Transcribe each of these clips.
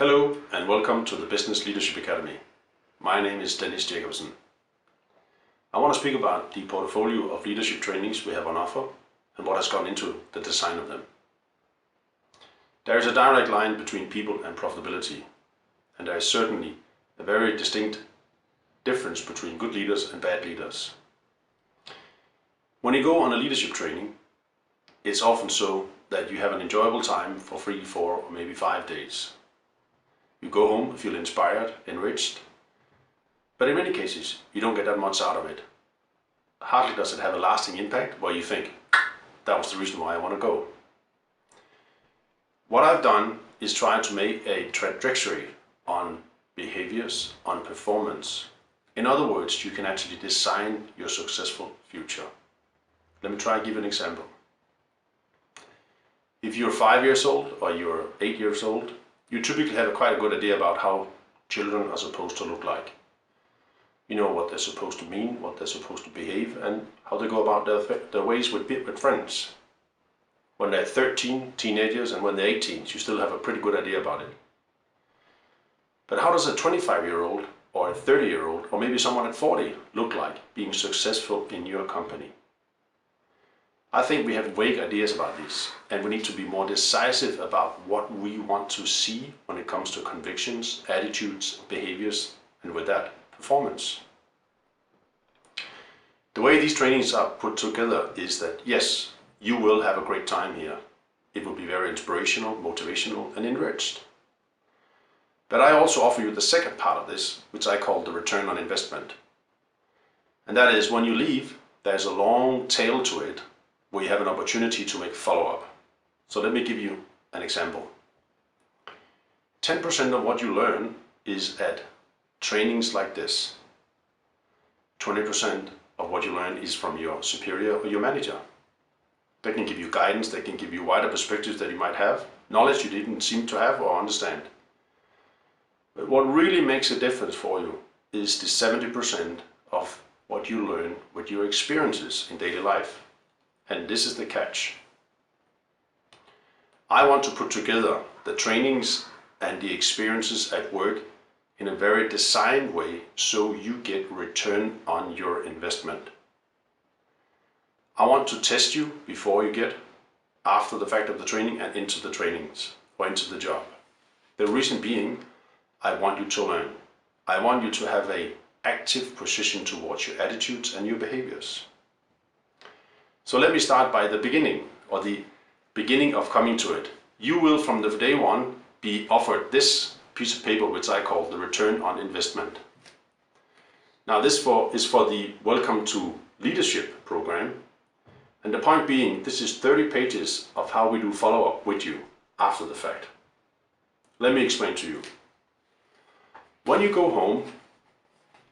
Hello and welcome to the Business Leadership Academy. My name is Jakobsen. I want to speak about the portfolio of leadership trainings we have on offer and what has gone into the design of them. There is a direct line between people and profitability, and there is certainly a very distinct difference between good leaders and bad leaders. When you go on a leadership training, it's often so that you have an enjoyable time for 3, 4 or maybe 5 days. You go home, feel inspired, enriched, but in many cases you don't get that much out of it. Hardly does it have a lasting impact where you think, that was the reason why I want to go. What I've done is try to make a trajectory on behaviors, on performance. In other words, you can actually design your successful future. Let me try and give an example. If you're 5 years old or you're 8 years old, you typically have quite a good idea about how children are supposed to look like. You know what they're supposed to mean, what they're supposed to behave, and how they go about their ways with friends. When they're 13, teenagers, and when they're 18, you still have a pretty good idea about it. But how does a 25-year-old or a 30-year-old or maybe someone at 40 look like being successful in your company? I think we have vague ideas about this, and we need to be more decisive about what we want to see when it comes to convictions, attitudes, behaviors, and with that, performance. The way these trainings are put together is that, yes, you will have a great time here. It will be very inspirational, motivational, and enriched. But I also offer you the second part of this, which I call the return on investment. And that is, when you leave, there's a long tail to it, where you have an opportunity to make follow-up. So let me give you an example. 10% of what you learn is at trainings like this. 20% of what you learn is from your superior or your manager. They can give you guidance, they can give you wider perspectives that you might have, knowledge you didn't seem to have or understand. But what really makes a difference for you is the 70% of what you learn with your experiences in daily life. And this is the catch. I want to put together the trainings and the experiences at work in a very designed way so you get return on your investment. I want to test you before you get, after the fact of the training, and into the trainings or into the job. The reason being, I want you to learn. I want you to have an active position towards your attitudes and your behaviors. So let me start by the beginning, or the beginning of coming to it. You will, from the day one, be offered this piece of paper, which I call the return on investment. Now this is for the Welcome to Leadership program. And the point being, this is 30 pages of how we do follow-up with you after the fact. Let me explain to you. When you go home,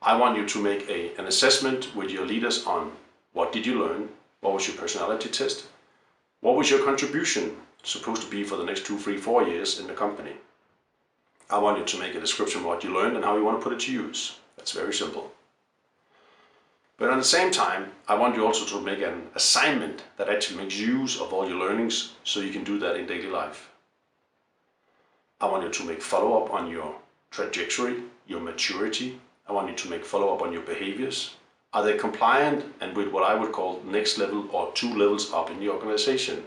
I want you to make an assessment with your leaders on what did you learn. What was your personality test? What was your contribution supposed to be for the next 2, 3, 4 years in the company? I want you to make a description of what you learned and how you want to put it to use. That's very simple. But at the same time, I want you also to make an assignment that actually makes use of all your learnings so you can do that in daily life. I want you to make follow-up on your trajectory, your maturity. I want you to make follow-up on your behaviors. Are they compliant and with what I would call next level or 2 levels up in the organization?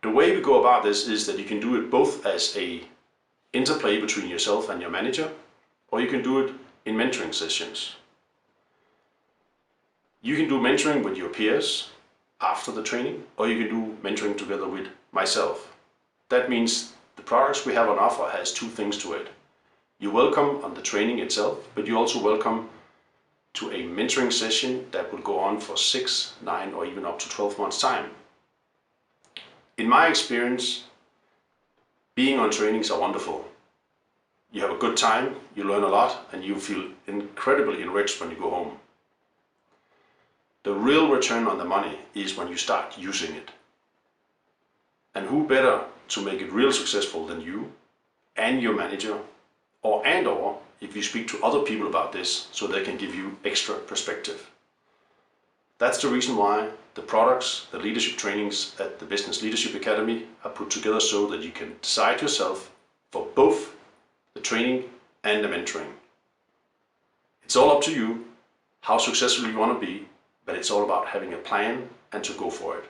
The way we go about this is that you can do it both as an interplay between yourself and your manager, or you can do it in mentoring sessions. You can do mentoring with your peers after the training, or you can do mentoring together with myself. That means the products we have on offer has 2 things to it. You're welcome on the training itself, but you're also welcome to a mentoring session that will go on for 6, 9, or even up to 12 months time. In my experience, being on trainings are wonderful. You have a good time, you learn a lot, and you feel incredibly enriched when you go home. The real return on the money is when you start using it. And who better to make it real successful than you and your manager, or if you speak to other people about this so they can give you extra perspective. That's the reason why the products, the leadership trainings at the Business Leadership Academy are put together so that you can decide yourself for both the training and the mentoring. It's all up to you how successful you want to be, but it's all about having a plan and to go for it.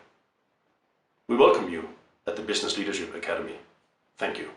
We welcome you at the Business Leadership Academy. Thank you.